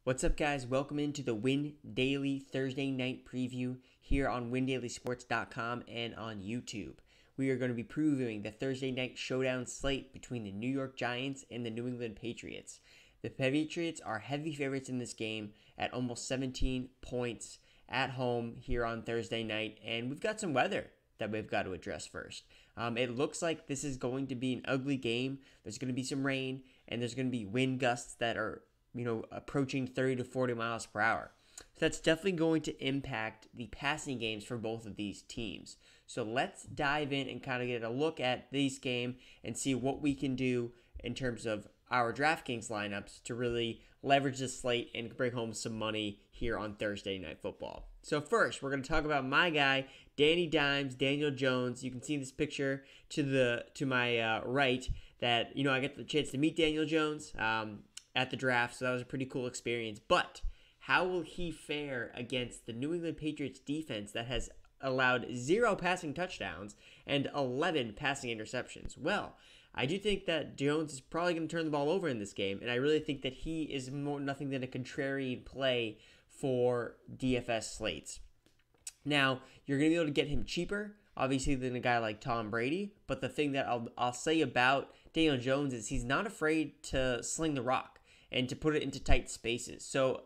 What's up, guys? Welcome into the Win Daily Thursday night preview here on WinDailySports.com and on YouTube. We are going to be previewing the Thursday night showdown slate between the New York Giants and the New England Patriots. The Patriots are heavy favorites in this game at almost 17 points at home here on Thursday night, and we've got some weather that we've got to address first. It looks like this is going to be an ugly game. There's going to be some rain, and there's going to be wind gusts that are approaching 30 to 40 miles per hour. So that's definitely going to impact the passing games for both of these teams. So let's dive in and kind of get a look at this game and see what we can do in terms of our DraftKings lineups to really leverage this slate and bring home some money here on Thursday Night Football. So first, we're going to talk about my guy, Danny Dimes, Daniel Jones. You can see this picture to my right that, I get the chance to meet Daniel Jones at the draft, so that was a pretty cool experience. But how will he fare against the New England Patriots defense that has allowed 0 passing touchdowns and 11 passing interceptions? Well, I do think that Jones is probably going to turn the ball over in this game, and I really think that he is nothing than a contrarian play for DFS slates. Now, you're going to be able to get him cheaper, obviously, than a guy like Tom Brady, but the thing that I'll say about Daniel Jones is he's not afraid to sling the rock and to put it into tight spaces. So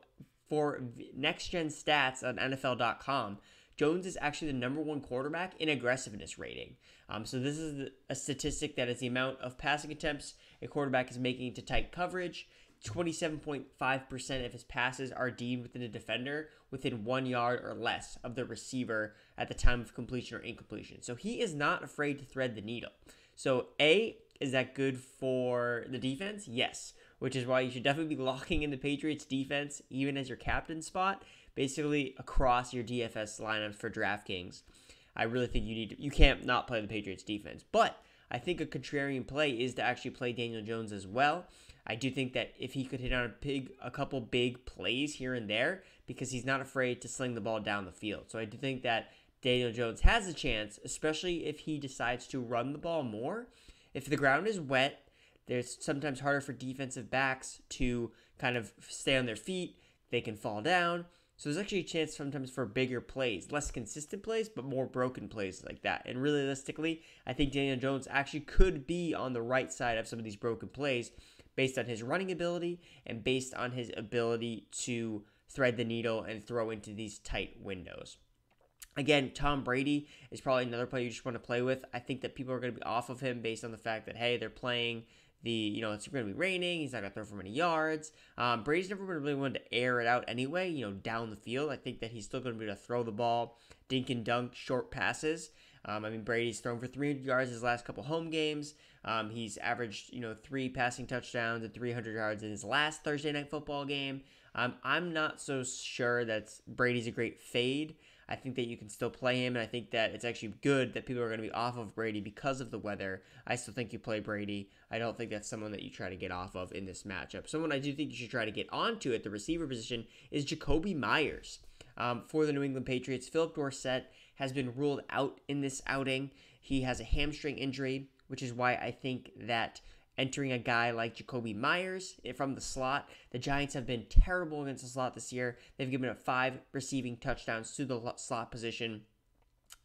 for next-gen stats on NFL.com, Jones is actually the number 1 quarterback in aggressiveness rating. So this is a statistic that is the amount of passing attempts a quarterback is making into tight coverage. 27.5% of his passes are deemed within a defender within 1 yard or less of the receiver at the time of completion or incompletion. So he is not afraid to thread the needle. So is that good for the defense? Yes, which is why you should definitely be locking in the Patriots defense even as your captain spot, basically across your DFS lineups for DraftKings. I really think you can't not play the Patriots defense, but I think a contrarian play is to actually play Daniel Jones as well. I do think that if he could hit on a couple big plays here and there, because he's not afraid to sling the ball down the field. So I do think that Daniel Jones has a chance, especially if he decides to run the ball more. If the ground is wet, there's sometimes harder for defensive backs to kind of stay on their feet. They can fall down. So there's actually a chance sometimes for bigger plays, less consistent plays, but more broken plays like that. And realistically, I think Daniel Jones actually could be on the right side of some of these broken plays based on his running ability and based on his ability to thread the needle and throw into these tight windows. Again, Tom Brady is probably another player you just want to play with. I think that people are going to be off of him based on the fact that, hey, they're playing it's going to be raining. He's not going to throw for many yards. Brady's never been really one to air it out anyway, down the field. I think that he's still going to be able to throw the ball, dink and dunk, short passes. Brady's thrown for 300 yards his last couple home games. He's averaged, 3 passing touchdowns and 300 yards in his last Thursday Night Football game. I'm not so sure that Brady's a great fade. I think that you can still play him, and I think that it's actually good that people are going to be off of Brady because of the weather. I still think you play Brady. I don't think that's someone that you try to get off of in this matchup. Someone I do think you should try to get onto at the receiver position is Jacoby Myers. For the New England Patriots, Philip Dorsett has been ruled out in this outing. He has a hamstring injury, which is why I think that entering a guy like Jacoby Myers from the slot. The Giants have been terrible against the slot this year. They've given up 5 receiving touchdowns to the slot position.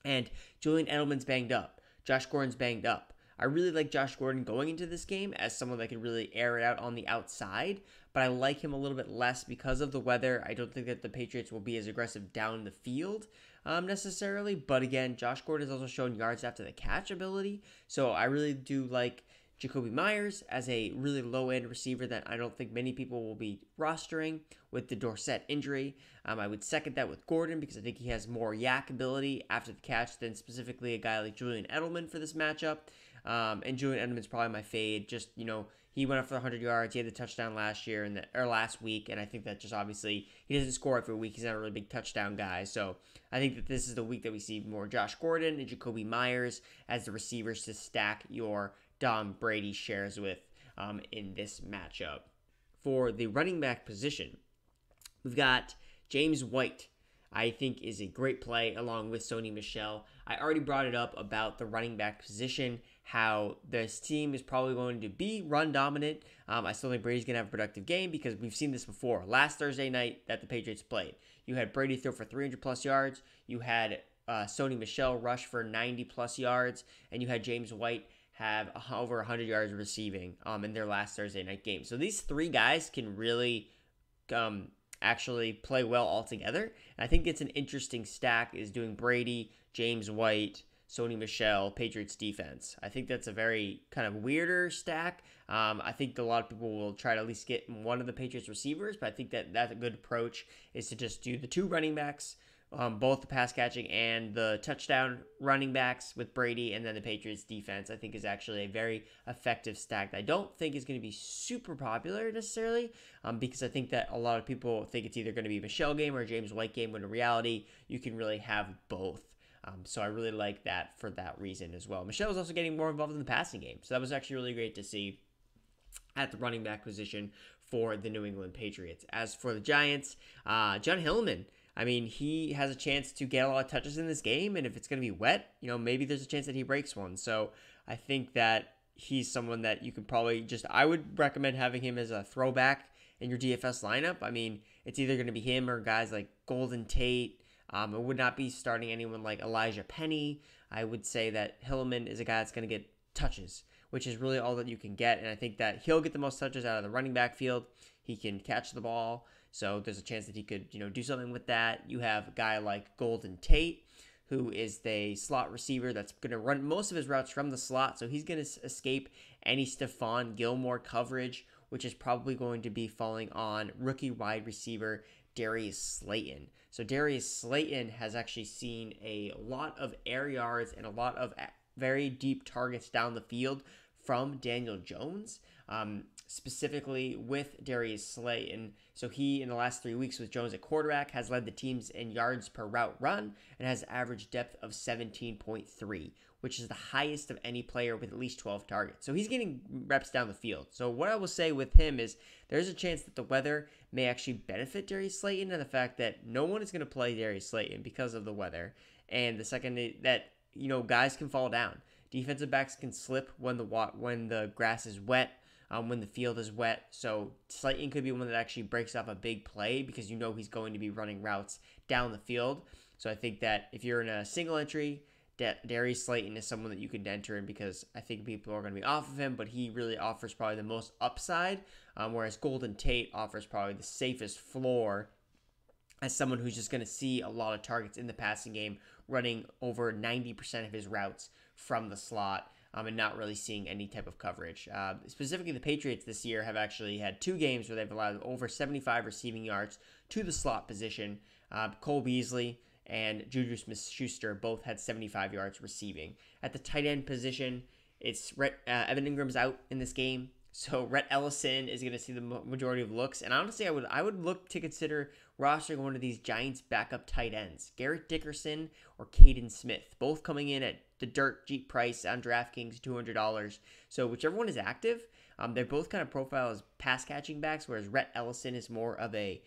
And Julian Edelman's banged up. Josh Gordon's banged up. I really like Josh Gordon going into this game as someone that can really air it out on the outside, but I like him a little bit less because of the weather. I don't think that the Patriots will be as aggressive down the field necessarily, but again, Josh Gordon has also shown yards after the catch ability, so I really do like Jacoby Myers as a really low-end receiver that I don't think many people will be rostering with the Dorsett injury. I would second that with Gordon because I think he has more yak ability after the catch than specifically a guy like Julian Edelman for this matchup. And Julian Edelman's probably my fade. Just, he went up for 100 yards. He had the touchdown last week, and I think that just obviously he doesn't score every week. He's not a really big touchdown guy. So I think that this is the week that we see more Josh Gordon and Jacoby Myers as the receivers to stack your Tom Brady shares with in this matchup. For the running back position, we've got James White, I think is a great play along with Sony Michel. I already brought it up about the running back position how this team is probably going to be run dominant. I still think Brady's going to have a productive game because we've seen this before. Last Thursday night that the Patriots played, you had Brady throw for 300-plus yards. You had Sony Michel rush for 90-plus yards. And you had James White have over 100 yards receiving in their last Thursday night game. So these three guys can really actually play well all together. And I think it's an interesting stack is doing Brady, James White, Sony Michel, Patriots defense. I think that's a very kind of weirder stack. I think a lot of people will try to at least get one of the Patriots receivers, but I think that that's a good approach is to just do the two running backs, both the pass catching and the touchdown running backs with Brady, and then the Patriots defense I think is actually a very effective stack that I don't think is going to be super popular necessarily because I think that a lot of people think it's either going to be a Michel game or a James White game when in reality you can really have both. So I really like that for that reason as well. Michel was also getting more involved in the passing game, so that was actually really great to see at the running back position for the New England Patriots. As for the Giants, John Hillman, I mean, he has a chance to get a lot of touches in this game, and if it's going to be wet, maybe there's a chance that he breaks one. So I think that he's someone that you could probably I would recommend having him as a throwback in your DFS lineup. I mean, it's either going to be him or guys like Golden Tate. It would not be starting anyone like Elijah Penny. I would say that Hillman is a guy that's going to get touches, which is really all that you can get. And I think that he'll get the most touches out of the running back field. He can catch the ball. So there's a chance that he could, do something with that. You have a guy like Golden Tate, who is the slot receiver that's going to run most of his routes from the slot. So he's going to escape any Stephon Gilmore coverage, which is probably going to be falling on rookie wide receiver Darius Slayton. So Darius Slayton has actually seen a lot of air yards and a lot of very deep targets down the field from Daniel Jones, specifically with Darius Slayton. So he, in the last 3 weeks with Jones at quarterback, has led the teams in yards per route run and has average depth of 17.3, which is the highest of any player with at least 12 targets. So he's getting reps down the field. So what I will say with him is there's a chance that the weather may actually benefit Darius Slayton and the fact that no one is going to play Darius Slayton because of the weather. And the second that, guys can fall down. Defensive backs can slip when the grass is wet, when the field is wet. So Slayton could be one that actually breaks up a big play because he's going to be running routes down the field. So I think that if you're in a single entry, Darius Slayton is someone that you could enter in because I think people are going to be off of him, but he really offers probably the most upside, whereas Golden Tate offers probably the safest floor as someone who's just going to see a lot of targets in the passing game, running over 90% of his routes from the slot and not really seeing any type of coverage. Specifically, the Patriots this year have actually had 2 games where they've allowed over 75 receiving yards to the slot position. Cole Beasley and Juju Smith-Schuster both had 75 yards receiving. At the tight end position, it's Evan Ingram's out in this game, so Rhett Ellison is going to see the majority of looks. And honestly, I would look to consider rostering one of these Giants backup tight ends, Garrett Dickerson or Caden Smith, both coming in at the dirt cheap price on DraftKings, $200. So whichever one is active, they're both kind of profile as pass catching backs, whereas Rhett Ellison is more of a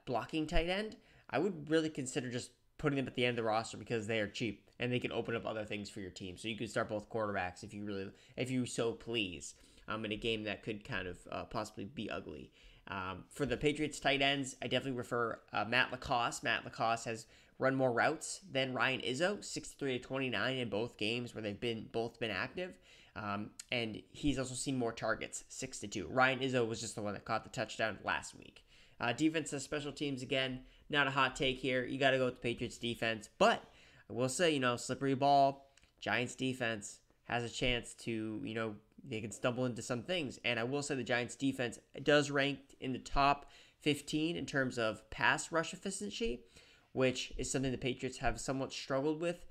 blocking tight end. I would really consider just putting them at the end of the roster because they are cheap and they can open up other things for your team. So you could start both quarterbacks if you so please, in a game that could kind of possibly be ugly. For the Patriots tight ends, I definitely prefer Matt LaCosse. Matt LaCosse has run more routes than Ryan Izzo, 63-29 in both games where they've both been active. And he's also seen more targets, 6-2. Ryan Izzo was just the one that caught the touchdown last week. Defense and special teams, again, not a hot take here. You got to go with the Patriots defense. But I will say, slippery ball, Giants defense has a chance to, they can stumble into some things. And I will say the Giants defense does rank in the top 15 in terms of pass rush efficiency, which is something the Patriots have somewhat struggled with.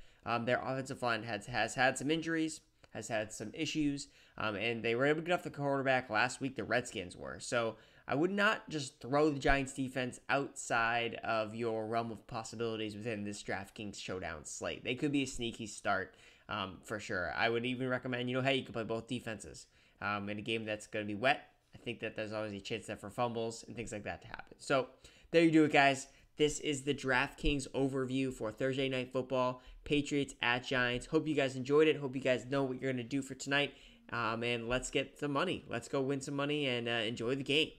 Their offensive line has had some injuries, has had some issues, and they were able to get off the quarterback last week. The Redskins were. So I would not just throw the Giants defense outside of your realm of possibilities within this DraftKings Showdown slate. They could be a sneaky start for sure. I would even recommend, hey, you can play both defenses in a game that's going to be wet. I think that there's always a chance that for fumbles and things like that to happen. So there you do it, guys. This is the DraftKings overview for Thursday Night Football, Patriots at Giants. Hope you guys enjoyed it. Hope you guys know what you're going to do for tonight. And let's get some money. Let's go win some money and enjoy the game.